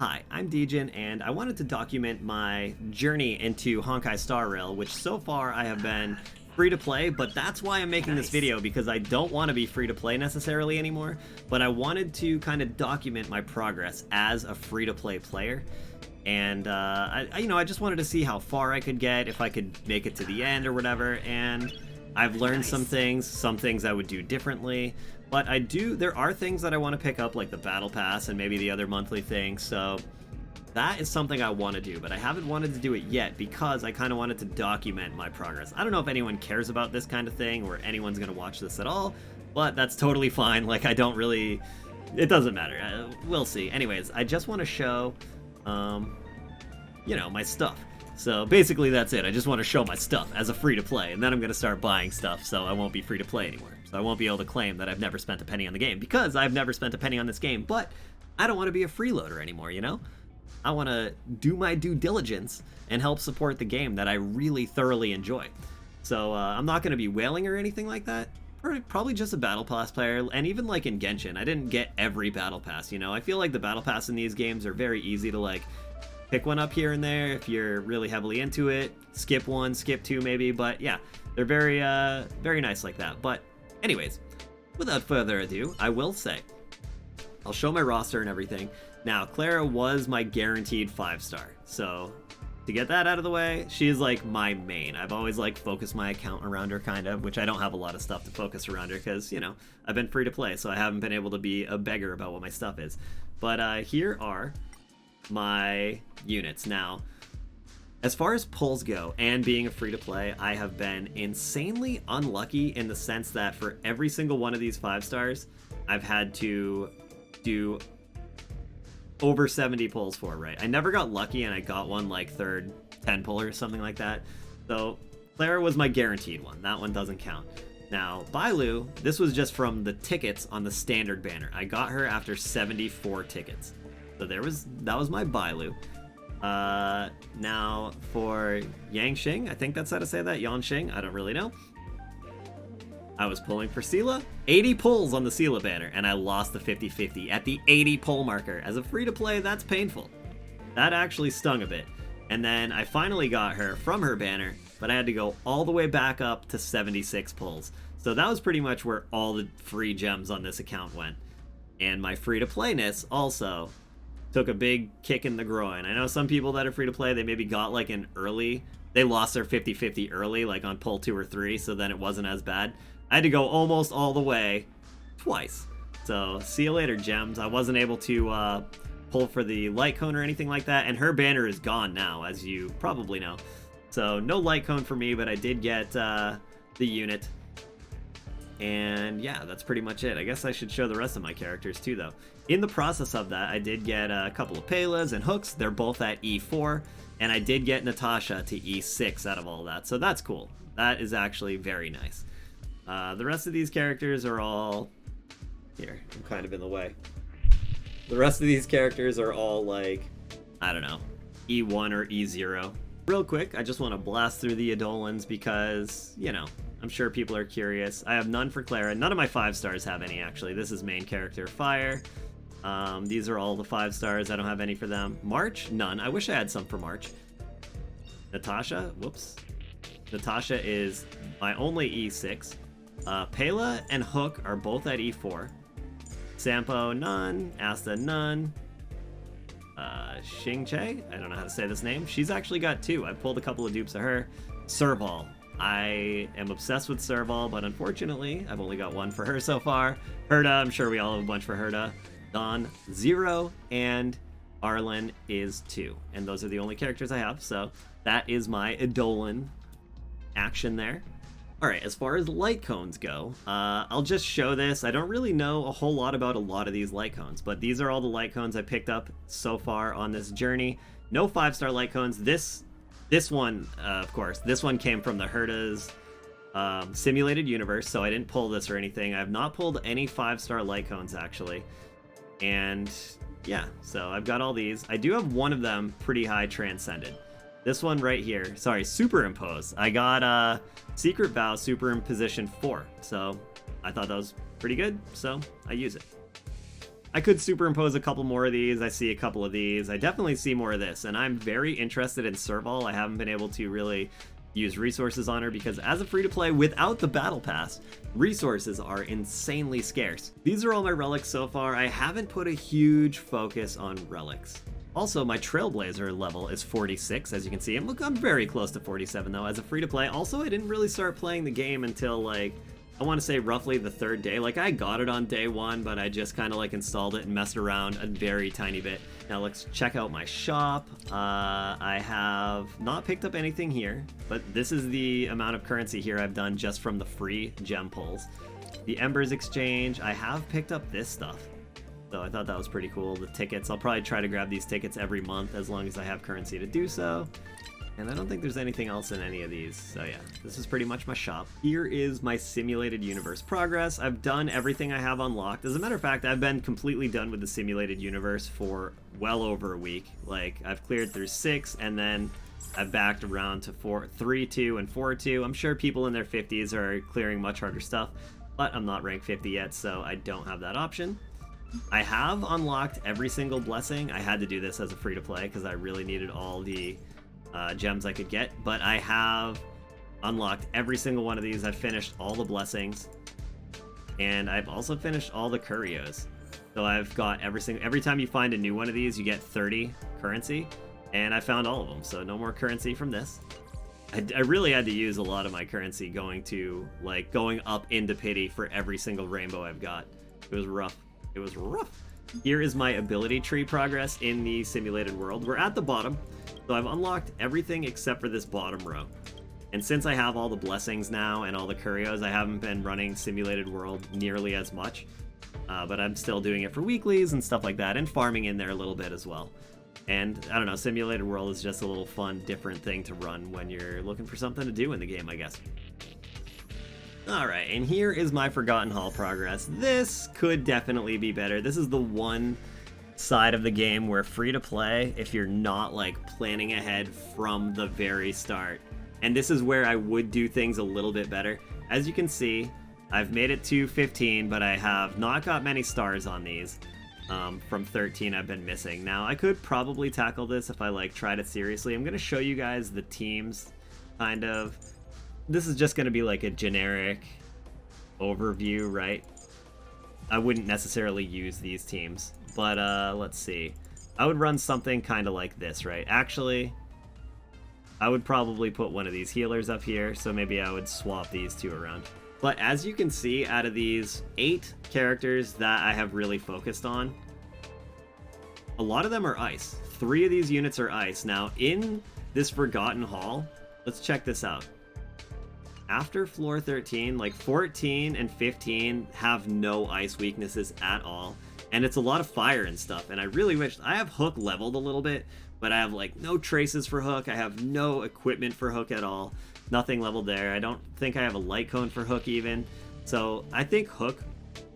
Hi, I'm Degen, and I wanted to document my journey into Honkai Star Rail, which so far I have been free to play, but that's why I'm making this video, because I don't want to be free to play necessarily anymore, but I wanted to kind of document my progress as a free to play player. And I just wanted to see how far I could get, if I could make it to the end or whatever, and I've learned some things I would do differently. But there are things that I want to pick up, like the battle pass and maybe the other monthly things, so that is something I want to do, but I haven't wanted to do it yet because I kind of wanted to document my progress. I don't know if anyone cares about this kind of thing or anyone's going to watch this at all, but that's totally fine. Like, it doesn't matter. We'll see. Anyways, I just want to show, my stuff. So basically that's it. I just want to show my stuff as a free-to-play, and then I'm going to start buying stuff, so I won't be free-to-play anymore. So I won't be able to claim that I've never spent a penny on the game, because I've never spent a penny on this game, but I don't want to be a freeloader anymore, you know? I want to do my due diligence and help support the game that I really thoroughly enjoy. So I'm not going to be whaling or anything like that. Probably just a battle pass player, and even like in Genshin, I didn't get every battle pass, you know? I feel like the battle pass in these games are very easy to like pick one up here and there if you're really heavily into it, skip one, skip two maybe, but yeah, they're very nice like that. But anyways, without further ado, I will say, I'll show my roster and everything. Now, Clara was my guaranteed 5-star, so to get that out of the way, she is like my main. I've always like focused my account around her, kind of, which I don't have a lot of stuff to focus around her because, you know, I've been free to play, so I haven't been able to be a beggar about what my stuff is. But here are my units. Now, as far as pulls go and being a free-to-play, I have been insanely unlucky in the sense that for every single one of these 5-stars, I've had to do over 70 pulls for, right? I never got lucky and I got one like third 10 puller or something like that. So Clara was my guaranteed one. That one doesn't count. Now, Bailu, this was just from the tickets on the standard banner. I got her after 74 tickets. So that was my Bailu. Now for Yangxing, I think that's how to say that, Yanxing, I don't really know. I was pulling for Sela, 80 pulls on the Sela banner, and I lost the 50-50 at the 80 pull marker. As a free-to-play, that's painful. That actually stung a bit. And then I finally got her from her banner, but I had to go all the way back up to 76 pulls. So that was pretty much where all the free gems on this account went. And my free-to-playness also took a big kick in the groin. I know some people that are free to play, they maybe got like an early, they lost their 50-50 early, like on pull 2 or 3, so then it wasn't as bad. I had to go almost all the way twice. So see you later, gems. I wasn't able to pull for the light cone or anything like that, and her banner is gone now, as you probably know. So no light cone for me, but I did get the unit. And yeah, that's pretty much it. I guess I should show the rest of my characters too, though. In the process of that, I did get a couple of Pelas and Hooks. They're both at E4, and I did get Natasha to E6 out of all that, so that's cool. That is actually very nice. The rest of these characters are all... Here, I'm kind of in the way. The rest of these characters are all like, I don't know, E1 or E0. Real quick, I just want to blast through the Eidolons because, you know, I'm sure people are curious. I have none for Clara. None of my 5-stars have any, actually. This is main character Fire. These are all the 5-stars. I don't have any for them. March? None. I wish I had some for March. Natasha? Whoops. Natasha is my only E6. Pela and Hook are both at E4. Sampo, none. Asta, none. Xingche? I don't know how to say this name. She's actually got 2. I pulled a couple of dupes of her. Serval. I am obsessed with Serval, but unfortunately, I've only got 1 for her so far. Herda, I'm sure we all have a bunch for Herda. Dawn, 0, and Arlen is 2. And those are the only characters I have, so that is my Eidolon action there. Alright, as far as light cones go, I'll just show this. I don't really know a whole lot about a lot of these light cones, but these are all the light cones I picked up so far on this journey. No 5-star light cones. This one, of course, this one came from the Herda's simulated universe, so I didn't pull this or anything. I have not pulled any 5-star light cones, actually. And yeah, so I've got all these. I do have one of them pretty high transcended. This one right here, sorry, superimpose. I got Secret Vow superimposition 4, so I thought that was pretty good, so I use it. I could superimpose a couple more of these. I see a couple of these. I definitely see more of this, and I'm very interested in Serval. I haven't been able to really use resources on her because as a free-to-play without the battle pass, resources are insanely scarce. These are all my relics so far. I haven't put a huge focus on relics. Also, my Trailblazer level is 46, as you can see. And look, I'm very close to 47 though as a free-to-play. Also, I didn't really start playing the game until like, I want to say roughly the 3rd day. Like, I got it on day 1, but I just kind of like installed it and messed around a very tiny bit. Now let's check out my shop. I have not picked up anything here, but this is the amount of currency here I've done just from the free gem pulls. The Embers exchange, I have picked up this stuff. So I thought that was pretty cool. The tickets, I'll probably try to grab these tickets every month as long as I have currency to do so. And I don't think there's anything else in any of these. So yeah, this is pretty much my shop. Here is my simulated universe progress. I've done everything I have unlocked. As a matter of fact, I've been completely done with the simulated universe for well over a week. Like, I've cleared through 6, and then I've backed around to 3-2 and 4-2. I'm sure people in their 50s are clearing much harder stuff, but I'm not rank 50 yet, so I don't have that option. I have unlocked every single blessing. I had to do this as a free-to-play because I really needed all the gems I could get, but I have unlocked every single one of these. I've finished all the blessings, and I've also finished all the curios. So I've got every time you find a new one of these, you get 30 currency, and I found all of them, so no more currency from this. I really had to use a lot of my currency going up into pity for every single rainbow I've got. It was rough. It was rough. Here is my ability tree progress in the simulated world. We're at the bottom. So I've unlocked everything except for this bottom row. And since I have all the blessings now and all the curios, I haven't been running simulated world nearly as much. But I'm still doing it for weeklies and stuff like that, and farming in there a little bit as well. And I don't know, simulated world is just a little fun, different thing to run when you're looking for something to do in the game, I guess. Alright, and here is my Forgotten Hall progress. This could definitely be better. This is the one side of the game where free to play, if you're not like planning ahead from the very start, and this is where I would do things a little bit better. As you can see, I've made it to 15, but I have not got many stars on these. From 13 I've been missing. Now I could probably tackle this if I like tried it seriously. I'm gonna show you guys the teams, kind of. This is just gonna be like a generic overview, right? I wouldn't necessarily use these teams. But let's see. I would run something kind of like this, right? Actually, I would probably put one of these healers up here, so maybe I would swap these two around. But as you can see, out of these 8 characters that I have really focused on, a lot of them are ice. 3 of these units are ice. Now, in this Forgotten Hall, let's check this out. After floor 13, like 14 and 15 have no ice weaknesses at all. And it's a lot of fire and stuff, and I really wish I have Hook leveled a little bit, but I have like no traces for Hook. I have no equipment for Hook at all. Nothing leveled there. I don't think I have a light cone for Hook even. So I think Hook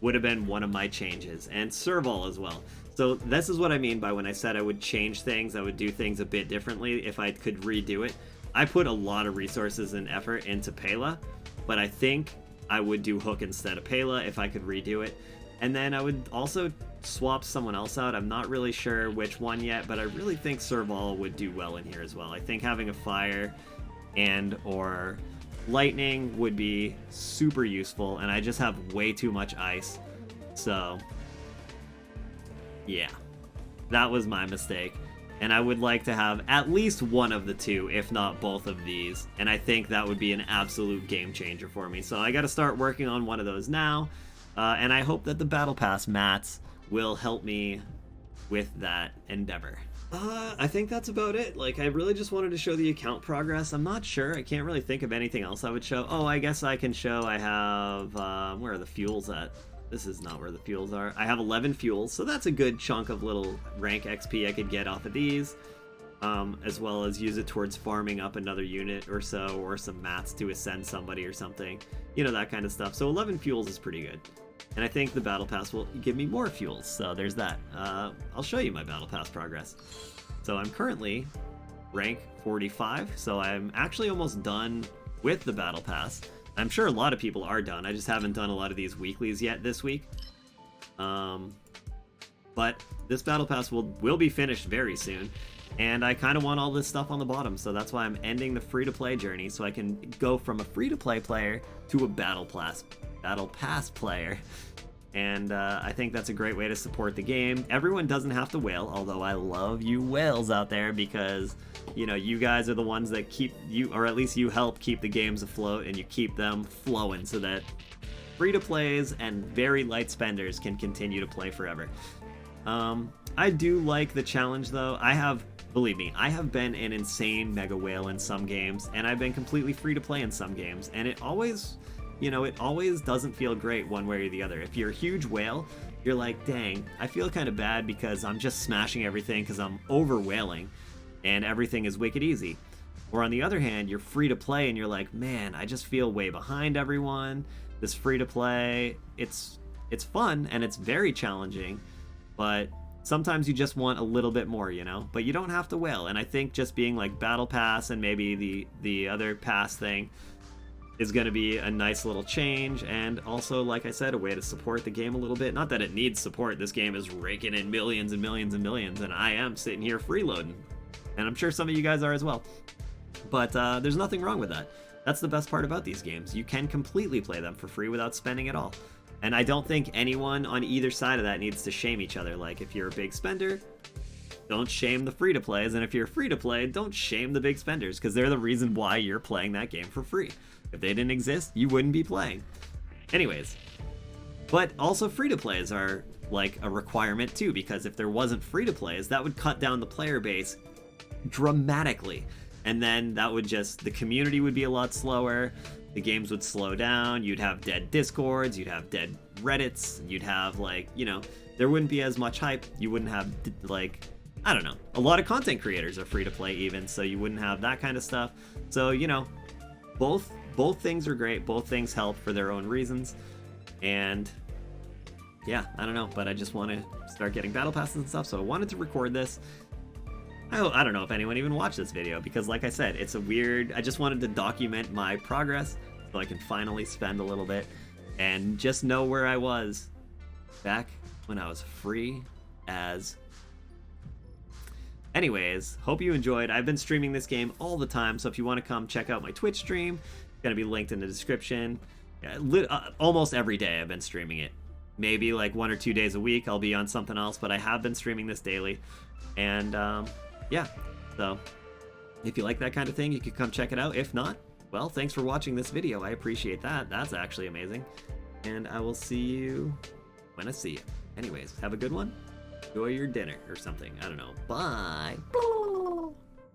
would have been one of my changes, and Serval as well. So this is what I mean by when I said I would change things, I would do things a bit differently if I could redo it. I put a lot of resources and effort into Pela, but I think I would do Hook instead of Pela if I could redo it. And then I would also swap someone else out. I'm not really sure which one yet, but I really think Serval would do well in here as well. I think having a fire and or lightning would be super useful, and I just have way too much ice. So yeah, that was my mistake. And I would like to have at least one of the two, if not both of these. And I think that would be an absolute game changer for me. So I got to start working on one of those now. And I hope that the Battle Pass mats will help me with that endeavor. I think that's about it. Like, I really just wanted to show the account progress. I'm not sure. I can't really think of anything else I would show. Oh, I guess I can show I have... where are the fuels at? This is not where the fuels are. I have 11 fuels, so that's a good chunk of little rank XP I could get off of these. As well as use it towards farming up another unit or so, or some mats to ascend somebody or something. You know, that kind of stuff. So 11 fuels is pretty good. And I think the Battle Pass will give me more fuels, so there's that. I'll show you my Battle Pass progress. So I'm currently rank 45, so I'm actually almost done with the Battle Pass. I'm sure a lot of people are done. I just haven't done a lot of these weeklies yet this week. But this battle pass will be finished very soon, and I kind of want all this stuff on the bottom, so that's why I'm ending the free-to-play journey, so I can go from a free-to-play player to a battle pass player. And I think that's a great way to support the game. Everyone doesn't have to whale, although I love you whales out there, because you know, you guys are the ones that keep you, or at least you help keep the games afloat, and you keep them flowing so that free-to-plays and very light spenders can continue to play forever. I do like the challenge, though. Believe me, I have been an insane mega whale in some games, and I've been completely free to play in some games, and it always, you know, it always doesn't feel great one way or the other. If you're a huge whale, you're like, dang, I feel kind of bad because I'm just smashing everything because I'm over whaling, and everything is wicked easy. Or on the other hand, you're free to play, and you're like, man, I just feel way behind everyone. This free to play, it's fun, and it's very challenging, but sometimes you just want a little bit more, you know? But you don't have to whale, and I think just being like battle pass and maybe the other pass thing is going to be a nice little change, and also, like I said, a way to support the game a little bit. Not that it needs support. This game is raking in millions and millions and millions, and I am sitting here freeloading, and I'm sure some of you guys are as well. But there's nothing wrong with that. That's the best part about these games. You can completely play them for free without spending at all. And I don't think anyone on either side of that needs to shame each other. Like, if you're a big spender, don't shame the free-to-plays, and if you're free-to-play, don't shame the big spenders, because they're the reason why you're playing that game for free. If they didn't exist, you wouldn't be playing. Anyways, but also free-to-plays are like a requirement too, because if there wasn't free-to-plays, that would cut down the player base dramatically. And then that would just, the community would be a lot slower, the games would slow down, you'd have dead Discords, you'd have dead Reddits, you'd have, like, you know, there wouldn't be as much hype, you wouldn't have, like, I don't know, a lot of content creators are free to play even, so you wouldn't have that kind of stuff. So, you know, both things are great, both things help for their own reasons, and yeah, I don't know, but I just want to start getting battle passes and stuff, so I wanted to record this. I don't know if anyone even watched this video, because like I said, it's a weird, I just wanted to document my progress so I can finally spend a little bit and just know where I was back when I was free as. Anyways, hope you enjoyed. I've been streaming this game all the time, so if you want to come check out my Twitch stream, it's going to be linked in the description. Almost every day I've been streaming it. Maybe like 1 or 2 days a week I'll be on something else, but I have been streaming this daily. And yeah, so if you like that kind of thing, you could come check it out. If not, well, thanks for watching this video. I appreciate that. That's actually amazing. And I will see you when I see you. Anyways, have a good one. Enjoy your dinner or something. I don't know. Bye.